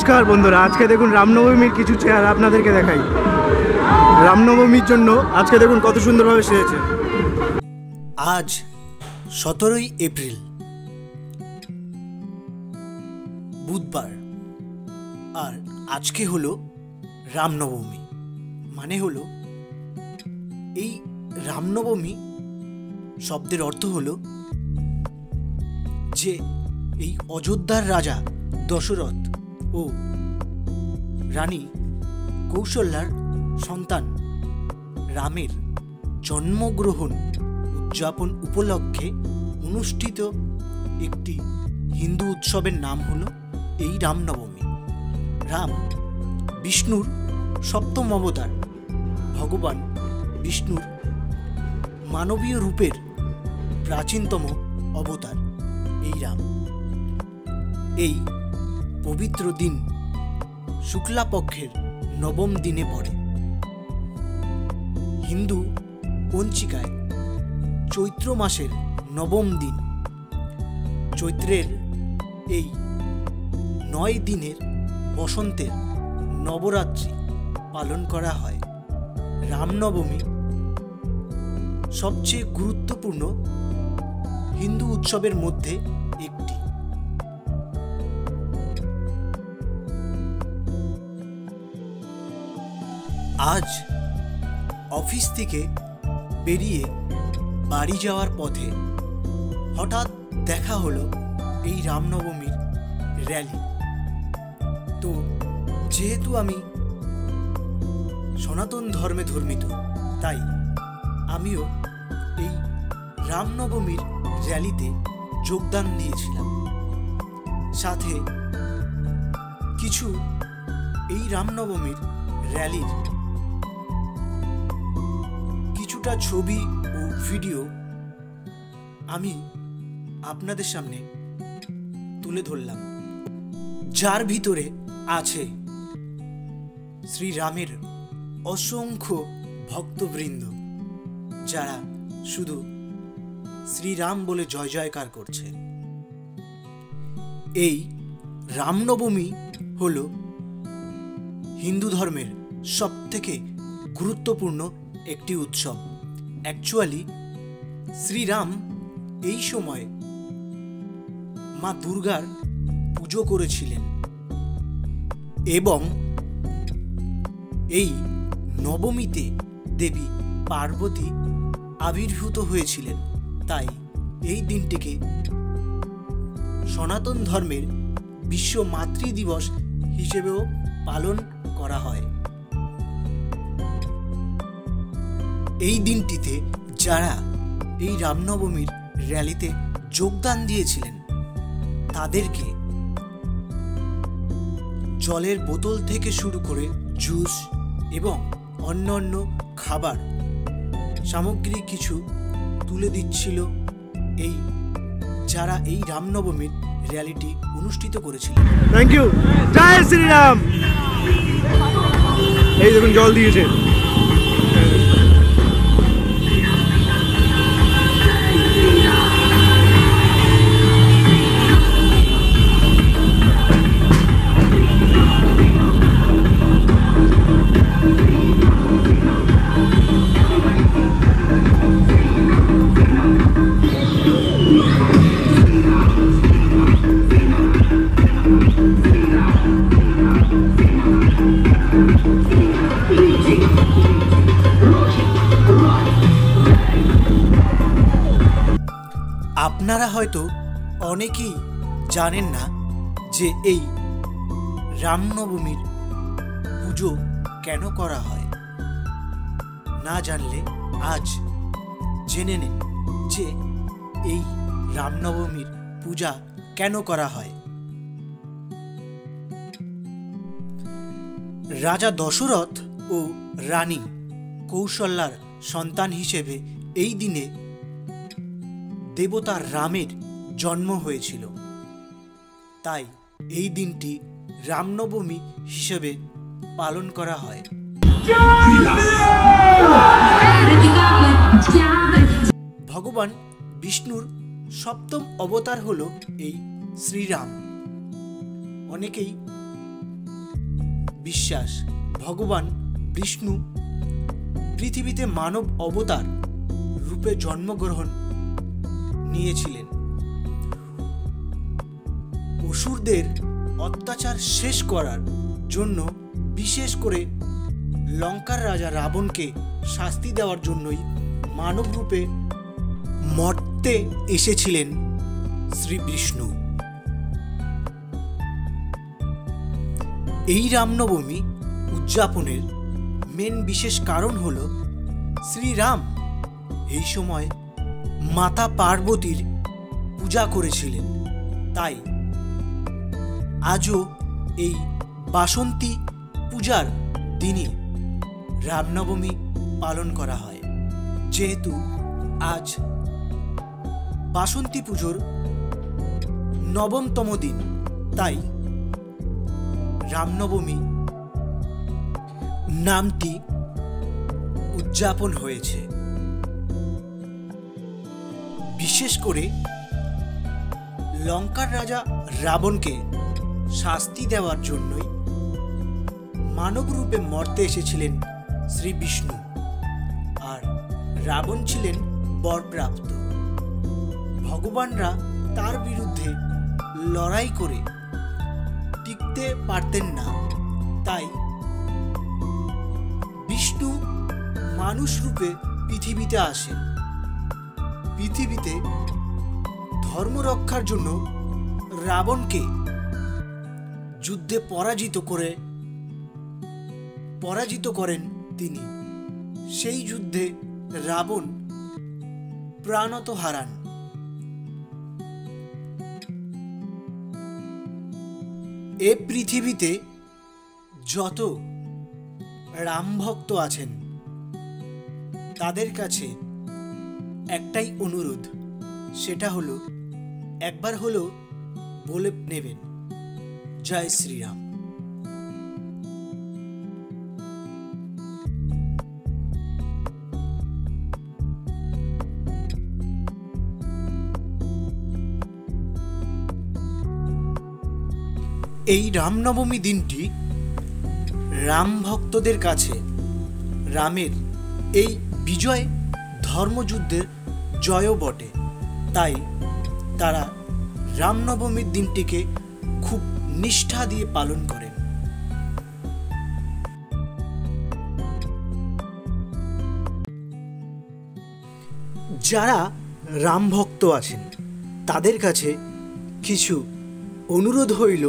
নমস্কার বন্ধুরা, আজকে দেখুন রামনবমীর কিছু চেহারা আপনাদেরকে দেখাই। রামনবমীর জন্য আজকে দেখুন কত সুন্দরভাবে সেজেছে। আজ 17ই এপ্রিল বুধবার, আর আজকে হলো রামনবমী। মানে হলো এই রামনবমী শব্দের অর্থ হলো যে এই অযোধ্যার রাজা দশরথ ও রানী কৌশল্যার সন্তান রামের জন্মগ্রহণ উদযাপন উপলক্ষে অনুষ্ঠিত একটি হিন্দু উৎসবের নাম হলো এই রামনবমী। রাম বিষ্ণুর সপ্তম অবতার। ভগবান বিষ্ণুর মানবীয় রূপের প্রাচীনতম অবতার এই রাম। এই পবিত্র দিন শুক্লাপক্ষের নবম দিনে পড়ে। হিন্দু পঞ্জিকায় চৈত্র মাসের নবম দিন। চৈত্রের এই 9 দিনের বসন্তের নবরাত্রি পালন করা হয়। রামনবমী সবচেয়ে গুরুত্বপূর্ণ হিন্দু উৎসবের মধ্যে একটি। আজ অফিস থেকে বেরিয়ে বাড়ি যাওয়ার পথে হঠাৎ দেখা হলো এই রামনবমীর র্যালি। তো যেহেতু আমি সনাতন ধর্মে ধর্মিত, তাই আমিও এই রামনবমীর র্যালিতে যোগদান দিয়েছিলাম। সাথে কিছু এই রামনবমীর র্যালির কিছুটা ছবি ও ভিডিও আমি আপনাদের সামনে তুলে ধরলাম, যার ভিতরে আছে শ্রীরামের অসংখ্য ভক্তবৃন্দ, যারা শুধু শ্রীরাম বলে জয় জয়কার করছে। এই রামনবমী হল হিন্দু ধর্মের সবথেকে গুরুত্বপূর্ণ একটি উৎসব। অ্যাকচুয়ালি শ্রীরাম এই সময় মা দুর্গার পুজো করেছিলেন এবং এই নবমীতে দেবী পার্বতী আবির্ভূত হয়েছিলেন। তাই এই দিনটিকে সনাতন ধর্মের বিশ্ব মাতৃ দিবস হিসেবেও পালন করা হয়। এই দিনটিতে যারা এই রামনবমীর র্যালিতে যোগদান দিয়েছিলেন তাদেরকে জলের বোতল থেকে শুরু করে জুস এবং অন্যান্য খাবার সামগ্রী কিছু তুলে দিচ্ছিল এই যারা এই রামনবমীর র্যালিটি অনুষ্ঠিত করেছিলেন। Thank you. জয় শ্রীরাম। এই দেখুন জল দিয়েছে। আপনারা হয়তো অনেকেই জানেন না যে এই রামনবমীর পুজো কেন করা হয়। না জানলে আজ জেনে নিন যে এই রামনবমীর পূজা কেন করা হয়। রাজা দশরথ ও রানী কৌশল্যার সন্তান হিসেবে এই দিনে দেবতা রামের জন্ম হয়েছিল। তাই এই দিনটি রামনবমী হিসেবে পালন করা হয়। ভগবান বিষ্ণুর সপ্তম অবতার হল এই শ্রীরাম। অনেকেই বিশ্বাস ভগবান বিষ্ণু পৃথিবীতে মানব অবতার রূপে জন্মগ্রহণ নিয়েছিলেন অসুরদের অত্যাচার শেষ করার জন্য, বিশেষ করে লঙ্কার রাজা রাবণকে শাস্তি দেওয়ার জন্যই মানব রূপে মর্তে এসেছিলেন শ্রী বিষ্ণু। এই রামনবমী উদযাপনের মেন বিশেষ কারণ হল শ্রীরাম এই সময় মাতা পার্বতীর পূজা করেছিলেন, তাই আজও এই বাসন্তী পূজার দিনে রামনবমী পালন করা হয়। যেহেতু আজ বাসন্তী পুজোর নবমতম দিন, তাই রামনবমী নামটি উদযাপন হয়েছে। বিশেষ করে লঙ্কার রাজা রাবণকে শাস্তি দেওয়ার জন্যই মানব রূপে মর্তে এসেছিলেন শ্রী বিষ্ণু, আর রাবণ ছিলেন বরপ্রাপ্ত। ভগবানরা তার বিরুদ্ধে লড়াই করে টিকতে পারতেন না, তাই বিষ্ণু মানুষ রূপে পৃথিবীতে আসেন। পৃথিবীতে ধর্ম রক্ষার জন্য রাবণকে যুদ্ধে পরাজিত করেন তিনি। সেই যুদ্ধে রাবণ প্রাণত হারান। এ পৃথিবীতে যত রাম ভক্ত আছেন তাদের কাছে একটাই অনুরোধ, সেটা হলো একবার হলো বলে নেবেন জয় শ্রীরাম। এই রামনবমী দিনটি রাম ভক্তদের কাছে রামের এই বিজয় ধর্মযুদ্ধের জয়ও বটে, তাই তারা রামনবমীর দিনটিকে খুব নিষ্ঠা দিয়ে পালন করেন। যারা রাম ভক্ত আছেন তাদের কাছে কিছু অনুরোধ হইল,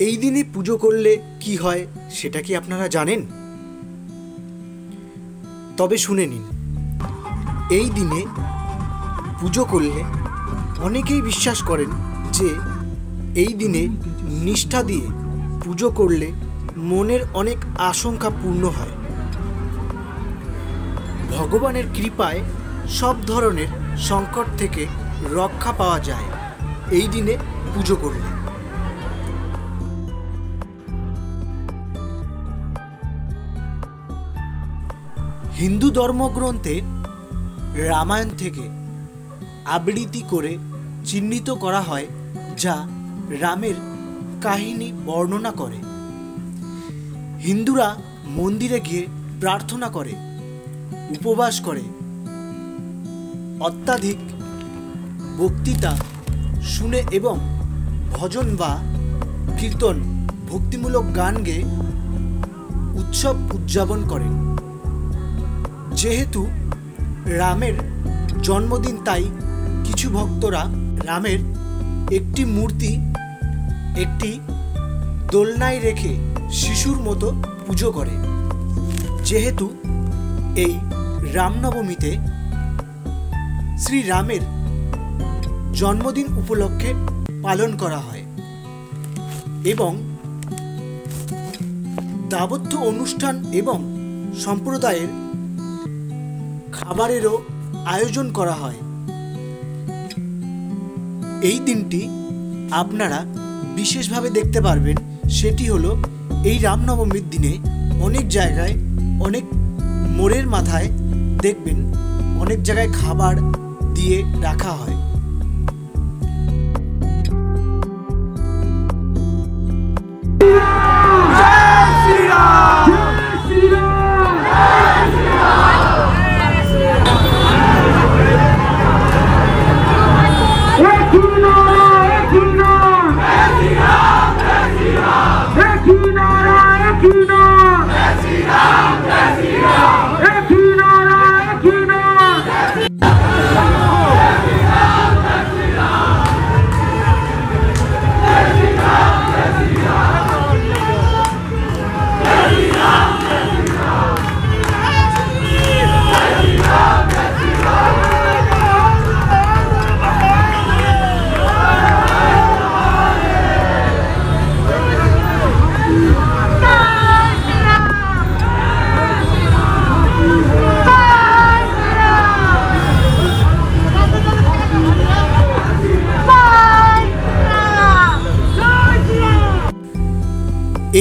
এই দিনে পুজো করলে কি হয় সেটা কি আপনারা জানেন? তবে শুনে নিন। এই দিনে পুজো করলে অনেকেই বিশ্বাস করেন যে এই দিনে নিষ্ঠা দিয়ে পুজো করলে মনের অনেক আশঙ্কা পূর্ণ হয়। ভগবানের কৃপায় সব ধরনের সংকট থেকে রক্ষা পাওয়া যায় এই দিনে পুজো করলে। হিন্দু ধর্মগ্রন্থে রামায়ণ থেকে আবৃত্তি করে চিহ্নিত করা হয়, যা রামের কাহিনী বর্ণনা করে। হিন্দুরা মন্দিরে গিয়ে প্রার্থনা করে, উপবাস করে, অত্যাধিক বক্তৃতা শুনে এবং ভজন বা কীর্তন ভক্তিমূলক গান গেয়ে উৎসব উদযাপন করেন। যেহেতু রামের জন্মদিন, তাই কিছু ভক্তরা রামের একটি মূর্তি একটি দোলনায় রেখে শিশুর মতো পুজো করে। যেহেতু এই রামনবমীতে শ্রীরামের জন্মদিন উপলক্ষে পালন করা হয় এবং দাবত্য অনুষ্ঠান এবং সম্প্রদায়ের খাবারেরও আয়োজন করা হয়। এই দিনটি আপনারা বিশেষভাবে দেখতে পারবেন, সেটি হলো এই রামনবমীর দিনে অনেক জায়গায়, অনেক মোড়ের মাথায় দেখবেন অনেক জায়গায় খাবার দিয়ে রাখা হয়।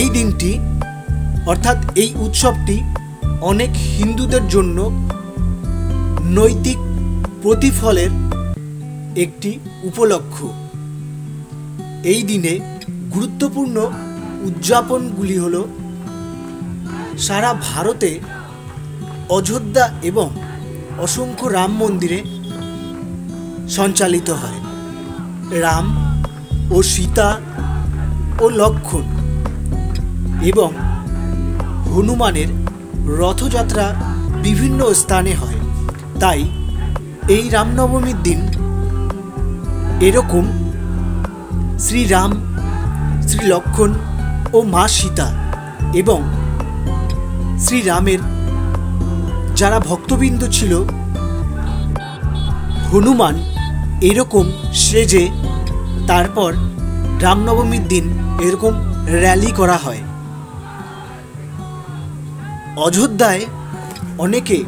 এই দিনটি অর্থাৎ এই উৎসবটি অনেক হিন্দুদের জন্য নৈতিক প্রতিফলের একটি উপলক্ষ। এই দিনে গুরুত্বপূর্ণ উদযাপনগুলি হল সারা ভারতে অযোধ্যা এবং অসংখ্য রাম মন্দিরে সঞ্চালিত হয়। রাম ও সীতা ও লক্ষ্মণ এবং হনুমানের রথযাত্রা বিভিন্ন স্থানে হয়। তাই এই রামনবমীর দিন এরকম শ্রীরাম, শ্রী লক্ষ্মণ ও মা সীতা এবং শ্রীরামের যারা ভক্তবৃন্দ ছিল, হনুমান এরকম সেজে তারপর রামনবমীর দিন এরকম র্যালি করা হয়। অযোধ্যায় অনেকে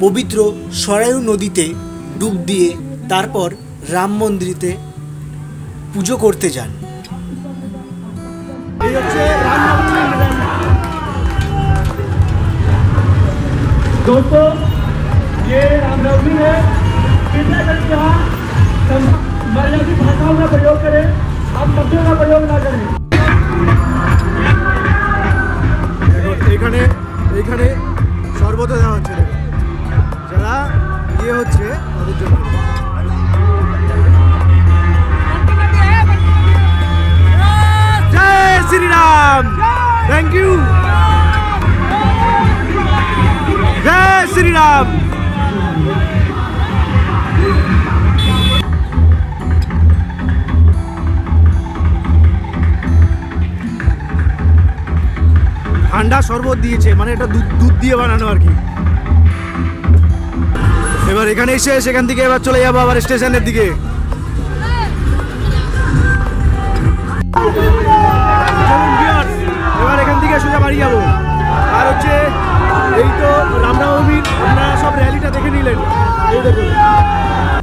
পবিত্র সরায়ু নদীতে ডুব দিয়ে তারপর রাম মন্দিরেতে পুজো করতে যান। दोस्तों, ये रामनवमी है। कृपया करके यहाँ मर्यादित भाषाओं का प्रयोग करें, आप शब्दों का प्रयोग ना करें। এখানে এখানে সর্বত দেওয়া হচ্ছে, যারা ইয়ে হচ্ছে তাদের জন্য। জয় শ্রীরাম, থ্যাংক ইউ। জয় শ্রীরাম। ঠান্ডা শরবত দিয়েছে, মানে এটা দুধ দিয়ে বানানো আর কি। এবার এখানে এসে সেখান থেকে এবার চলে যাবো আবার স্টেশনের দিকে। এবার এখান থেকে সোজা বাড়ি যাবো। আর হচ্ছে এই তো রামনবমীর আপনারা সব র্যালিটা দেখে নিলেন, এই দেখুন।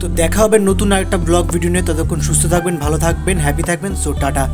তো দেখা হবে নতুন আরেকটা ব্লগ ভিডিও নিয়ে। ততক্ষণ সুস্থ থাকবেন, ভালো থাকবেন, হ্যাপি থাকবেন। So tata.